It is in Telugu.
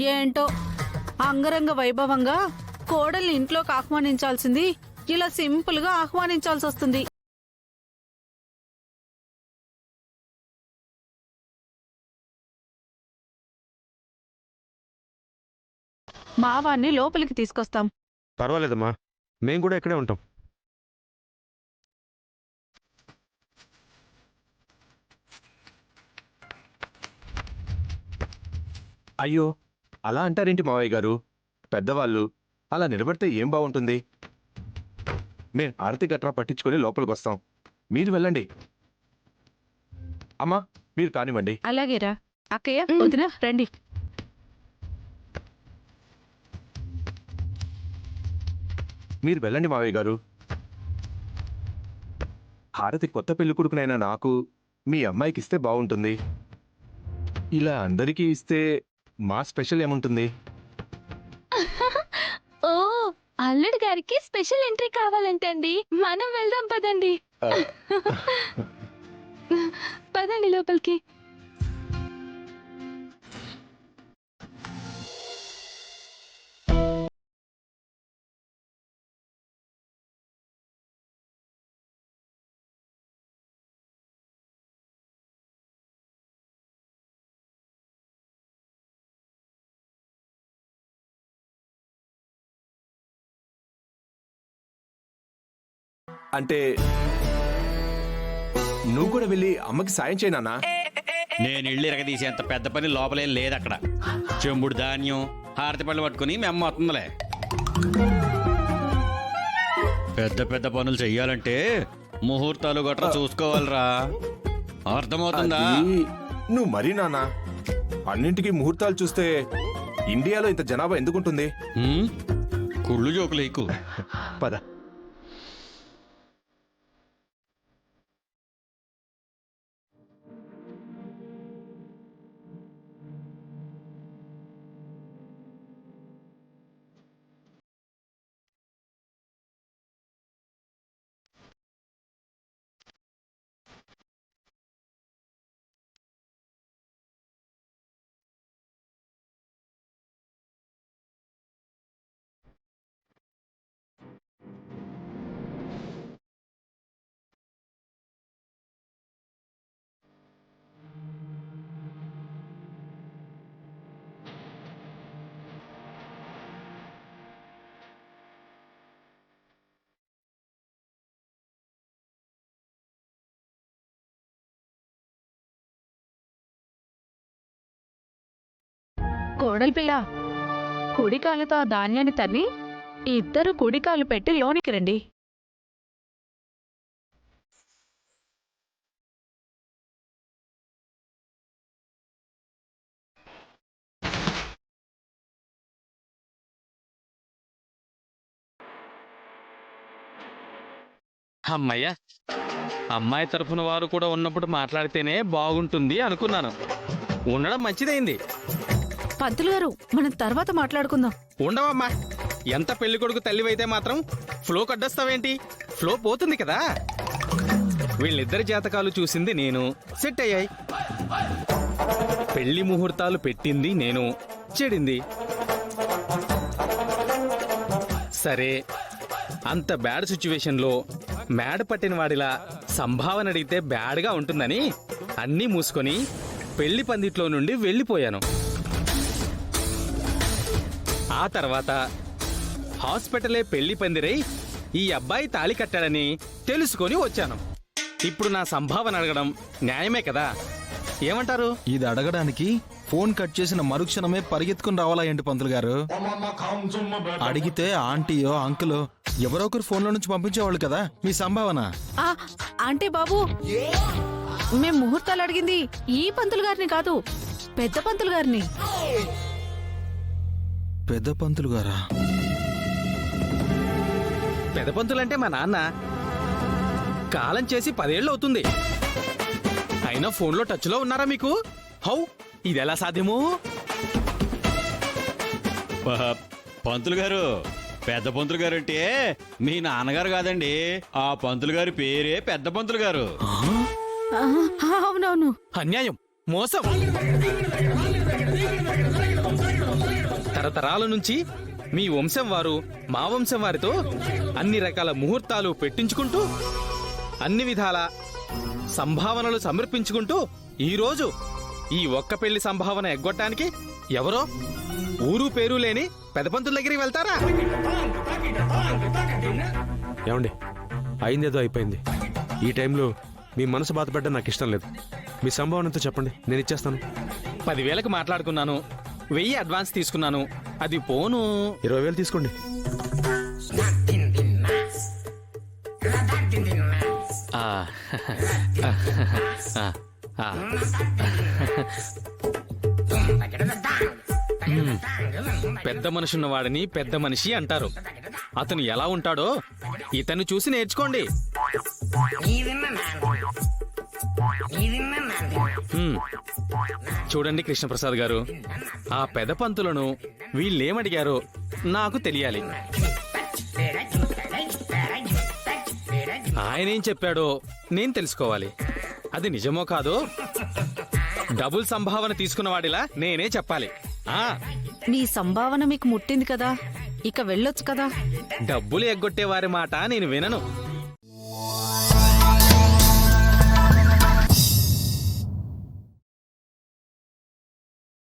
ఏంటో అంగరంగ వైభవంగా కోడల్ని ఇంట్లోకి ఆహ్వానించాల్సింది ఇలా సింపుల్ గా ఆహ్వానించాల్సి వస్తుంది. మావాన్ని లోపలికి తీసుకొస్తాం. పర్వాలేదమ్మా, మేము కూడా ఇక్కడే ఉంటాం. అయ్యో, అలా అంటారేంటి మావయ్య గారు? పెద్దవాళ్ళు అలా నిలబడితే ఏం బాగుంటుంది? మేం ఆరతి గట్రా పట్టించుకొని లోపలికి వస్తాం, మీరు వెళ్ళండి. అమ్మా, మీరు కానివ్వండి. అలాగేరా అక్కయ్య, వదిన రండి. మీరు వెళ్ళండి మావయ్య గారు. హారతి కొత్త పెళ్లి కొడుకునైనా నాకు మీ అమ్మాయికి ఇస్తే బాగుంటుంది. ఇలా అందరికీ ఇస్తే మా స్పెషల్ ఏముంటుంది? ఓ, అల్లుడు గారికి స్పెషల్ ఎంట్రీ కావాలంటండి. మనం వెళ్దాం పదండి. పదండి లోపలికి. అంటే నువ్వు కూడా వెళ్ళి అమ్మకి సాయం చేయనా? నేను ఇళ్ళు ఇరగదీసేంత పెద్ద పని లోపలేం లేదు. అక్కడ చెంబుడు ధాన్యం, హారతి పళ్ళు పట్టుకుని మీ అమ్మ వస్తుందిలే. పెద్ద పెద్ద పనులు చెయ్యాలంటే ముహూర్తాలు గట్రా చూసుకోవాలిరా, అర్థమవుతుందా? నువ్వు మరీ నానా, అన్నింటికి ముహూర్తాలు చూస్తే ఇండియాలో ఇంత జనాభా ఎందుకుంటుంది? కుళ్ళు జోకులు ఎక్కువ. పద. కోడలి పిల్ల, కుడికాలతో ఆ ధాన్యాన్ని తన్ని ఇద్దరు కుడికాలు పెట్టి లోనికి రండి. అమ్మయ్య, అమ్మాయి తరఫున వారు కూడా ఉన్నప్పుడు మాట్లాడితేనే బాగుంటుంది అనుకున్నాను. ఉండడం మంచిదైంది. పంతులు గారు, మనం తర్వాత మాట్లాడుకుందాం. ఉండవమ్మా, ఎంత పెళ్లి కొడుకు తల్లివైతే మాత్రం ఫ్లో కడ్డొస్తావేంటి? ఫ్లో పోతుంది కదా. వీళ్ళిద్దరి జాతకాలు చూసింది నేను, సెట్ అయ్యాయి. పెళ్లి ముహూర్తాలు పెట్టింది నేను, చెడింది. సరే, అంత బ్యాడ్ సిచ్యువేషన్లో మేడ పట్టిన వాడిలా సంభావన అడిగితే బ్యాడ్గా ఉంటుందని అన్నీ మూసుకొని పెళ్లి పందిట్లో నుండి వెళ్ళిపోయాను. ఆ తర్వాత హాస్పిటలే పెళ్లి పందిరై ఈ అబ్బాయి తాళి కట్టాడని తెలుసుకొని వచ్చాను. ఇప్పుడు నా సంభావన అడగడం న్యాయమే కదా, ఏమంటారు? ఇది అడగడానికి ఫోన్ కట్ చేసిన మరుక్షణమే పరిగెత్తుకుని రావాలా ఏంటి పంతులు గారు? అడిగితే ఆంటీయో అంకులో ఎవరో ఒకరు ఫోన్లో నుంచి పంపించేవాళ్ళు కదా మీ సంభావన. అంటే బాబు, మేం ముహూర్తాలు అడిగింది ఈ పంతులు గారిని కాదు, పెద్ద పంతులు గారిని. పెద్ద పంతులు గారా? పెద్ద పంతులంటే మా నాన్న. కాలం చేసి 10 ఏళ్ళు అవుతుంది. అయినా ఫోన్లో టచ్లో ఉన్నారా మీకు? హౌ, ఇదెలా సాధ్యము? పంతులు గారు, పెద్ద పంతులు గారు అంటే మీ నాన్నగారు కాదండి, ఆ పంతులు గారి పేరే పెద్ద పంతులు గారు. అవునవును. అన్యాయం, మోసం. తరతరాల నుంచి మీ వంశం వారు మా వంశం వారితో అన్ని రకాల ముహూర్తాలు పెట్టించుకుంటూ అన్ని విధాల సంభావనలు సమర్పించుకుంటూ ఈరోజు ఈ ఒక్క పెళ్లి సంభావన ఎగ్గొట్టడానికి ఎవరో ఊరు పేరు లేని పెదపంతుల దగ్గరికి వెళ్తారా? ఏమండి, అయిందేదో అయిపోయింది. ఈ టైంలో మీ మనసు బాధపడ్డా నాకు ఇష్టం లేదు. మీ సంభావనతో చెప్పండి, నేను ఇచ్చేస్తాను. 10,000కి మాట్లాడుకున్నాను, 1000 అడ్వాన్స్ తీసుకున్నాను. అది పోను 20,000 తీసుకోండి. ఆ, ఆ, ఆ. పెద్ద మనుషున్న వాడిని పెద్ద మనిషి అంటారు. అతను ఎలా ఉంటాడో ఇతను చూసి నేర్చుకోండి. చూడండి కృష్ణప్రసాద్ గారు, ఆ పెద్ద పంతులను వీళ్ళేమడిగారో నాకు తెలియాలి. ఆయనేం చెప్పాడో నేను తెలుసుకోవాలి. అది నిజమో కాదో డబుల్ సంభావన తీసుకున్నవాడిలా నేనే చెప్పాలి. ఆ మీ సంభావన మీకు ముట్టింది కదా, ఇక వెళ్ళొచ్చు కదా. డబ్బులు ఎగ్గొట్టేవారి మాట నేను వినను.